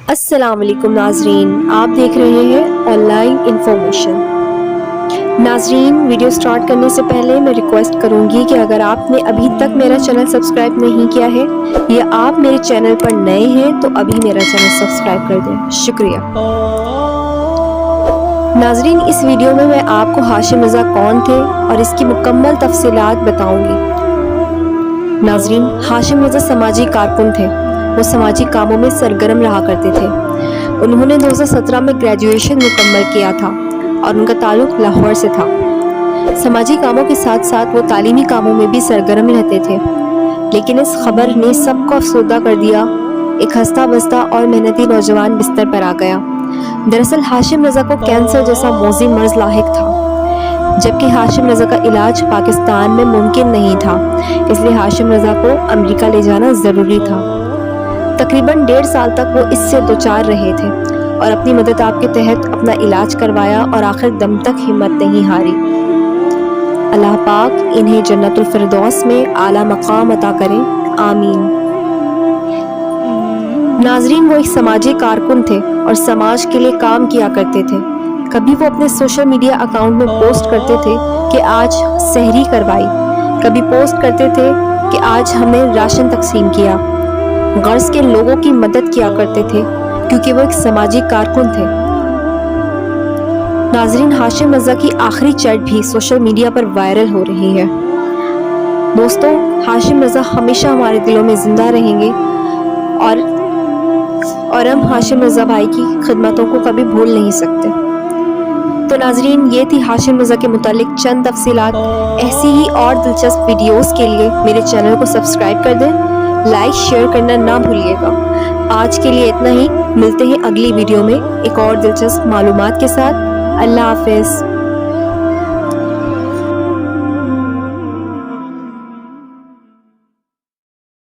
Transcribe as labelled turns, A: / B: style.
A: السلام علیکم ناظرین، آپ دیکھ رہے ہیں آن لائن انفارمیشن۔ ناظرین، ویڈیو سٹارٹ کرنے سے پہلے میں ریکویسٹ کروں گی کہ اگر آپ نے ابھی تک میرا چینل سبسکرائب نہیں کیا ہے یا آپ میرے چینل پر نئے ہیں تو ابھی میرا چینل سبسکرائب کر دیں، شکریہ۔ ناظرین، اس ویڈیو میں آپ کو ہاشم رضا کون تھے اور اس کی مکمل تفصیلات بتاؤں گی۔ ناظرین، ہاشم رضا سماجی کارکن تھے۔ وہ سماجی کاموں میں سرگرم رہا کرتے تھے۔ انہوں نے 2017 میں گریجویشن مکمل کیا تھا اور ان کا تعلق لاہور سے تھا۔ سماجی کاموں کے ساتھ ساتھ وہ تعلیمی کاموں میں بھی سرگرم رہتے تھے، لیکن اس خبر نے سب کو افسردہ کر دیا۔ ایک ہستہ بستہ اور محنتی نوجوان بستر پر آ گیا۔ دراصل ہاشم رضا کو کینسر جیسا موذی مرض لاحق تھا، جبکہ ہاشم رضا کا علاج پاکستان میں ممکن نہیں تھا، اس لیے ہاشم رضا کو امریکہ لے جانا ضروری تھا۔ تقریباً 1.5 سال تک وہ اس سے دوچار رہے تھے اور اپنی مدد آپ کے تحت اپنا علاج کروایا اور آخر دم تک ہمت نہیں ہاری۔ اللہ پاک انہیں جنت الفردوس میں اعلیٰ مقام عطا کریں، آمین۔ ناظرین، وہ ایک سماجی کارکن تھے اور سماج کے لیے کام کیا کرتے تھے۔ کبھی وہ اپنے سوشل میڈیا اکاؤنٹ میں پوسٹ کرتے تھے کہ آج سحری کروائی، کبھی پوسٹ کرتے تھے کہ آج ہم نے راشن تقسیم کیا۔ غرض کے لوگوں کی مدد کیا کرتے تھے کیونکہ وہ ایک سماجی کارکن تھے۔ ناظرین، ہاشم رضا کی آخری چیٹ بھی سوشل میڈیا پر وائرل ہو رہی ہے۔ دوستو، ہاشم رضا ہمیشہ ہمارے دلوں میں زندہ رہیں گے اور ہم ہاشم رضا بھائی کی خدمتوں کو کبھی بھول نہیں سکتے۔ تو ناظرین، یہ تھی ہاشم رضا کے متعلق چند تفصیلات۔ ایسی ہی اور دلچسپ ویڈیوز کے لیے میرے چینل کو سبسکرائب کر دیں، لائک شیئر کرنا نہ بھولیے گا۔ آج کے لیے اتنا ہی، ملتے ہیں اگلی ویڈیو میں ایک اور دلچسپ معلومات کے ساتھ۔ اللہ حافظ۔